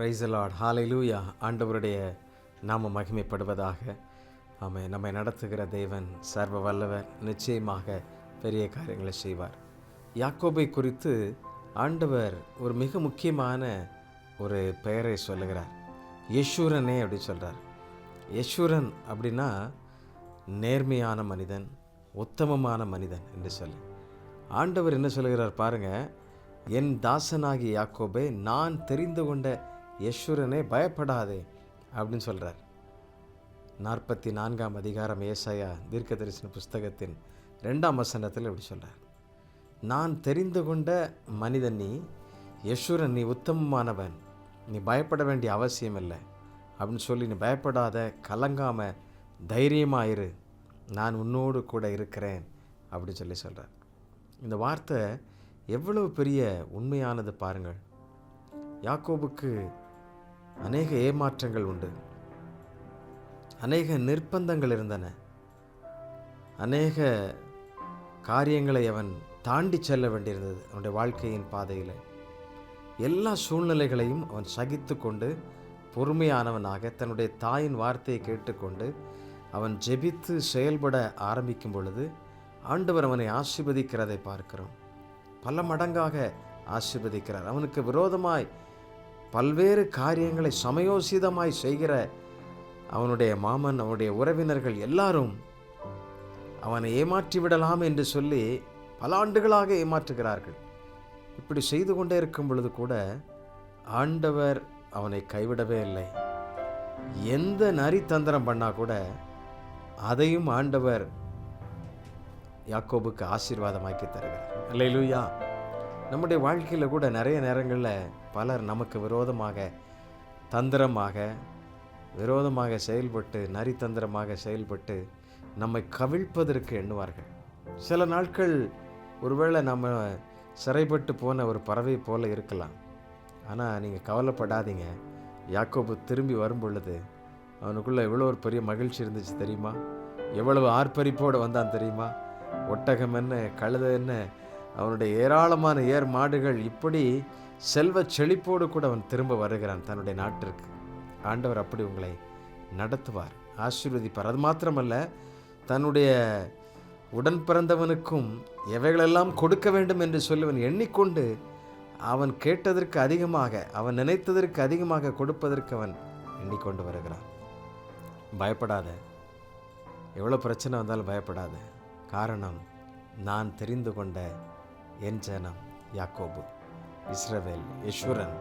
Praise the Lord, ஹalleluya. ஆண்டவருடைய நாம மகிமைப்படுவதாக. ஆமென். நம்மை நடத்துகிற தேவன் சர்வ வல்லவர், நிச்சயமாக பெரிய காரியங்களை செய்வார். யாக்கோபை குறித்து ஆண்டவர் ஒரு மிக முக்கியமான ஒரு பெயரை சொல்லுகிறார். யெஷூரனே அப்படி சொல்கிறார். யெஷூரன் அப்படின்னா நேர்மையான மனிதன், உத்தமமான மனிதன் என்று சொல்லி ஆண்டவர் என்ன சொல்லுகிறார் பாருங்க. என் தாசனாகி யாக்கோபே, நான் தெரிந்து கொண்ட யெஷூரனே, பயப்படாதே அப்படின்னு சொல்கிறார். 44ஆம் அதிகாரம் ஏசாயா தீர்க்கதரிசன புஸ்தகத்தின் 2ஆம் வசனத்தில் இப்படி சொல்கிறார். நான் தெரிந்து கொண்ட மனிதன் நீ, யெஷூரன், நீ உத்தமமானவன், நீ பயப்பட வேண்டிய அவசியம் இல்லை அப்படின்னு சொல்லி, நீ பயப்படாத, கலங்காம தைரியமாயிரு, நான் உன்னோடு கூட இருக்கிறேன் அப்படின்னு சொல்லி சொல்கிறார். இந்த வார்த்தை எவ்வளவு பெரிய உண்மையானது பாருங்கள். யாக்கோபுக்கு அநேக ஏமாற்றங்கள் உண்டு, அநேக நிர்பந்தங்கள் இருந்தன, அநேக காரியங்களை அவன் தாண்டி செல்ல வேண்டியிருந்தது. அவனுடைய வாழ்க்கையின் பாதையில் எல்லா சூழ்நிலைகளையும் அவன் சகித்து கொண்டு பொறுமையானவனாக தன்னுடைய தாயின் வார்த்தையை கேட்டுக்கொண்டு அவன் ஜெபித்து செயல்பட ஆரம்பிக்கும் பொழுது ஆண்டவர் அவனை ஆசீர்வதிக்கிறதை பார்க்கிறோம். பல மடங்காக ஆசீர்வதிக்கிறார். அவனுக்கு விரோதமாய் பல்வேறு காரியங்களை சமயோசிதமாய் செய்கிற அவனுடைய மாமன், அவனுடைய உறவினர்கள் எல்லாரும் அவனை ஏமாற்றி விடலாம் என்று சொல்லி பல ஆண்டுகளாக ஏமாற்றுகிறார்கள். இப்படி செய்து கொண்டே இருக்கும் பொழுது கூட ஆண்டவர் அவனை கைவிடவே இல்லை. எந்த நரி தந்திரம் பண்ணா கூட அதையும் ஆண்டவர் யாக்கோபுக்கு ஆசீர்வாதமாக்கி தருகிறார். அல்லேலூயா. நம்முடைய வாழ்க்கையில் கூட நிறைய நேரங்களில் பலர் நமக்கு விரோதமாக, தந்திரமாக, விரோதமாக செயல்பட்டு, நரித்தந்திரமாக செயல்பட்டு நம்மை கவிழ்ப்பதற்கு எண்ணுவார்கள். சில நாட்கள் ஒருவேளை நம்ம சிறைப்பட்டு போன ஒரு பறவை போல இருக்கலாம். ஆனால் நீங்கள் கவலைப்படாதீங்க. யாக்கோபு திரும்பி வரும் பொழுது அவனுக்குள்ளே எவ்வளோ ஒரு பெரிய மகிழ்ச்சி இருந்துச்சு தெரியுமா? எவ்வளவு ஆர்ப்பரிப்போடு வந்தான் தெரியுமா? ஒட்டகம் என்ன, கழுதை என்ன, அவனுடைய ஏராளமான ஏர் மாடுகள், இப்படி செல்வ செழிப்போடு கூட அவன் திரும்ப வருகிறான் தன்னுடைய நாட்டிற்கு. ஆண்டவர் அப்படி உங்களை நடத்துவார், ஆசீர்வதிப்பார். அது மாத்திரமல்ல, தன்னுடைய உடன் பிறந்தவனுக்கும் எவைகளெல்லாம் கொடுக்க வேண்டும் என்று சொல்லி அவன் எண்ணிக்கொண்டு அவன் கேட்டதற்கு அதிகமாக, அவன் நினைத்ததற்கு அதிகமாக கொடுப்பதற்கு அவன் எண்ணிக்கொண்டு வருகிறான். பயப்படாத, எவ்வளோ பிரச்சனை வந்தாலும் பயப்படாத. காரணம், நான் தெரிந்து கொண்ட என் ஜனம் யாக்கோபு, இஸ்ரவேல், யெஷூரன்.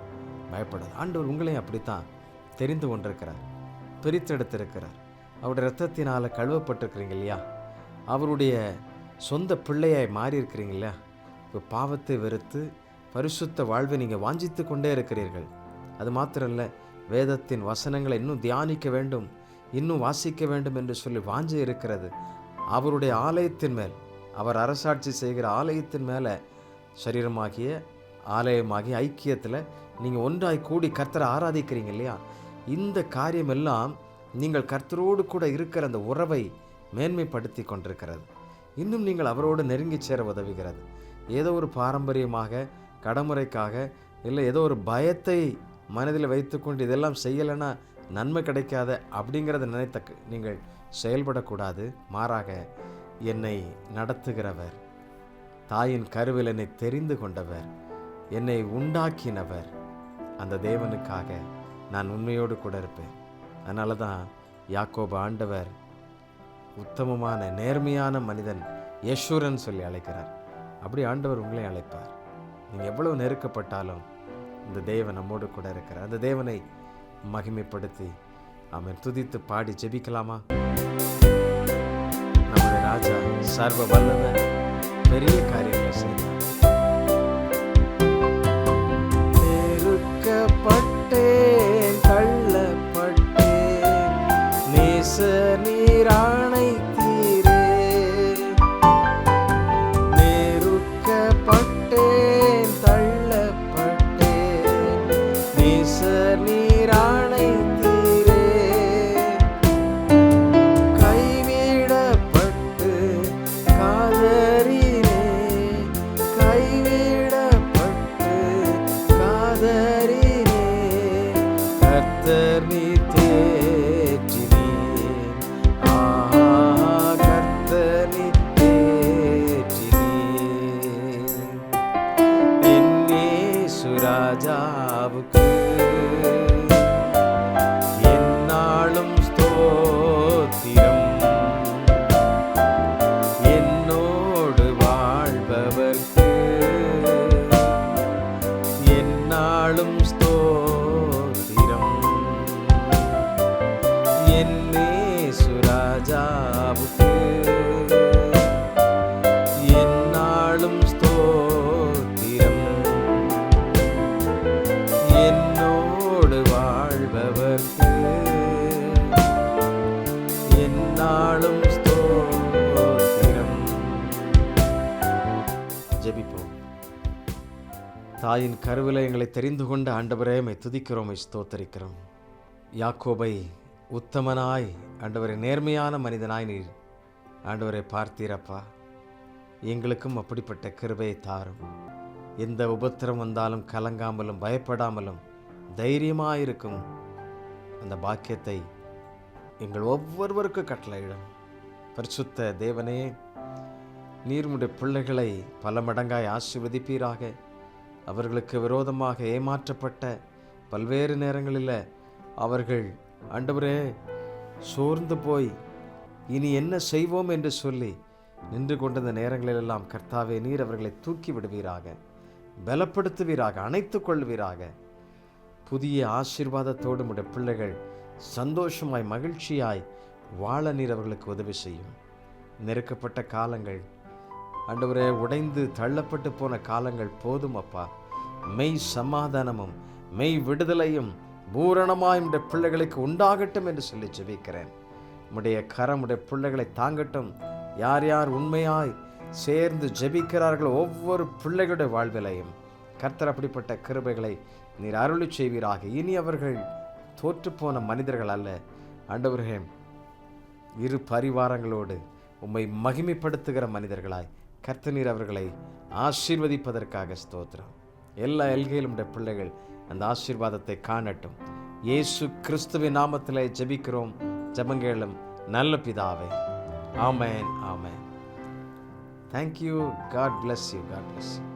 பயப்படாது. ஆண்டவர் உங்களையும் அப்படித்தான் தெரிந்து கொண்டிருக்கிறார், பிரித்தெடுத்திருக்கிறார். அவருடைய இரத்தத்தினால் கழுவப்பட்டிருக்கிறீங்க இல்லையா? அவருடைய சொந்த பிள்ளையாய் மாறி இருக்கிறீங்க இல்லையா? இப்போ பாவத்தை வெறுத்து பரிசுத்த வாழ்வை நீங்கள் வாஞ்சித்து கொண்டே இருக்கிறீர்கள். அது மாத்திரம் இல்லை, வேதத்தின் வசனங்களை இன்னும் தியானிக்க வேண்டும், இன்னும் வாசிக்க வேண்டும் என்று சொல்லி வாஞ்சி இருக்கிறது. அவருடைய ஆலயத்தின் மேல், அவர் அரசாட்சி செய்கிற ஆலயத்தின் மேலே, சரீரமாகிய ஆலயமாகிய ஐக்கியத்தில் நீங்கள் ஒன்றாய் கூடி கர்த்தரை ஆராதிக்கிறீங்க இல்லையா? இந்த காரியமெல்லாம் நீங்கள் கர்த்தரோடு கூட இருக்கிற அந்த உறவை மேன்மைப்படுத்தி கொண்டிருக்கிறது. இன்னும் நீங்கள் அவரோடு நெருங்கி சேர உதவுகிறது. ஏதோ ஒரு பாரம்பரியமாக, கடமுறைக்காக, இல்லை ஏதோ ஒரு பயத்தை மனதில் வைத்துக்கொண்டு இதெல்லாம் செய்யலைன்னா நன்மை கிடைக்காத அப்படிங்கிறத நினைத்த நீங்கள் செயல்படக்கூடாது. மாறாக, என்னை நடத்துகிறவர், தாயின் கருவில் என்னை தெரிந்து கொண்டவர், என்னை உண்டாக்கினவர், அந்த தேவனுக்காக நான் உண்மையோடு கூட இருப்பேன். அதனால தான் யாக்கோபு ஆண்டவர் உத்தமமான நேர்மையான மனிதன், யெஷூரன் சொல்லி அழைக்கிறார். அப்படி ஆண்டவர் உங்களை அழைப்பார். நீங்கள் எவ்வளவு நெருக்கப்பட்டாலும் இந்த தேவன் நம்மோடு கூட இருக்கிறார். அந்த தேவனை மகிமைப்படுத்தி அவன் துதித்து பாடி ஜெபிக்கலாமா? நம்முடைய ராஜா சர்வ வல்லவர், பெரிய காரியங்களை செய்வார். நெருக்கப்பட்டேன், தள்ளப்பட்டேன், நேச நீராணை தீரே. நெருக்கப்பட்டேன், தள்ளப்பட்டேன், நேச நீராணை தீரே. கைவிடப்பட்டு காதறினேன், ராஜாவுக்கு எந்நாளும் ஸ்தோத்திரம். என்னோடு வாழ்பவர்க்கு எந்நாளும் ஸ்தோத்திரம். என் இயேசு ராஜாவுக்கு எந்நாளும் ஸ்தோத்திரம். என்னோடு வாழ்பவர்க்கு எந்நாளும் ஸ்தோத்திரம். ஜெபிப்போம். தாயின் கருவிலே எங்களை தெரிந்து கொண்ட ஆண்டவரே, உம்மை துதிக்கிறோம், உம்மை ஸ்தோத்தரிக்கிறோம். யாக்கோபை உத்தமனாய், ஆண்டவரே நேர்மையான மனிதனாய் நீர் ஆண்டவரை பார்த்தீரப்பா. எங்களுக்கும் அப்படிப்பட்ட கிருபையை தாரும். எந்த உபத்திரம் வந்தாலும் கலங்காமலும் பயப்படாமலும் தைரியமாயிருக்கும் அந்த பாக்கியத்தை எங்கள் ஒவ்வொருவருக்கும் கட்டளையிடும். பரிசுத்த தேவனே, நீர் உம்முடைய பிள்ளைகளை பல மடங்காய் ஆசீர்வதிப்பீராக. அவர்களுக்கு விரோதமாக ஏமாற்றப்பட்ட பல்வேறு நேரங்களில் அவர்கள் ஆண்டவரே சோர்ந்து போய் இனி என்ன செய்வோம் என்று சொல்லி நின்று கொண்டிருந்த நேரங்களிலெல்லாம் கர்த்தாவே, நீர் அவர்களை தூக்கி விடுவீராக, பலப்படுத்துவீராக, அணைத்துக் கொள்வீராக. புதிய ஆசீர்வாதத்தோடு உம்முடைய பிள்ளைகள் சந்தோஷமாய் மகிழ்ச்சியாய் வாழ நீர் அவர்களுக்கு உதவி செய்யும். நெருக்கப்பட்ட காலங்கள் ஆண்டவரே, உடைந்து தள்ளப்பட்டு போன காலங்கள் போதும் அப்பா. மெய் சமாதானமும் மெய் விடுதலையும் பூரணமாய் உம்முடைய பிள்ளைகளுக்கு உண்டாகட்டும் என்று சொல்லி ஜெபிக்கிறேன். உம்முடைய கரம் உம்முடைய பிள்ளைகளை தாங்கட்டும். யார் யார் உண்மையாய் சேர்ந்து ஜெபிக்கிறார்களோ ஒவ்வொரு பிள்ளைகளுடைய வாழ்விலையும் கர்த்தர் அப்படிப்பட்ட கிருபைகளை நீர் அருளி செய்வீராக. இனி அவர்கள் தோற்றுப்போன மனிதர்கள் அல்ல ஆண்டவரே, இரு பரிவாரங்களோடு உம்மை மகிமைப்படுத்துகிற மனிதர்களாய் கர்த்தர் நீர் அவர்களை ஆசீர்வதிப்பதற்காக ஸ்தோத்திரம். எல்லா எல்கையிலும் உடைய பிள்ளைகள் அந்த ஆசீர்வாதத்தை காணட்டும். இயேசு கிறிஸ்துவின் நாமத்திலே ஜெபிக்கிறோம், ஜெபங்களும் நல்ல பிதாவே. ஆமென், ஆமென். Thank you. God bless you. God bless you.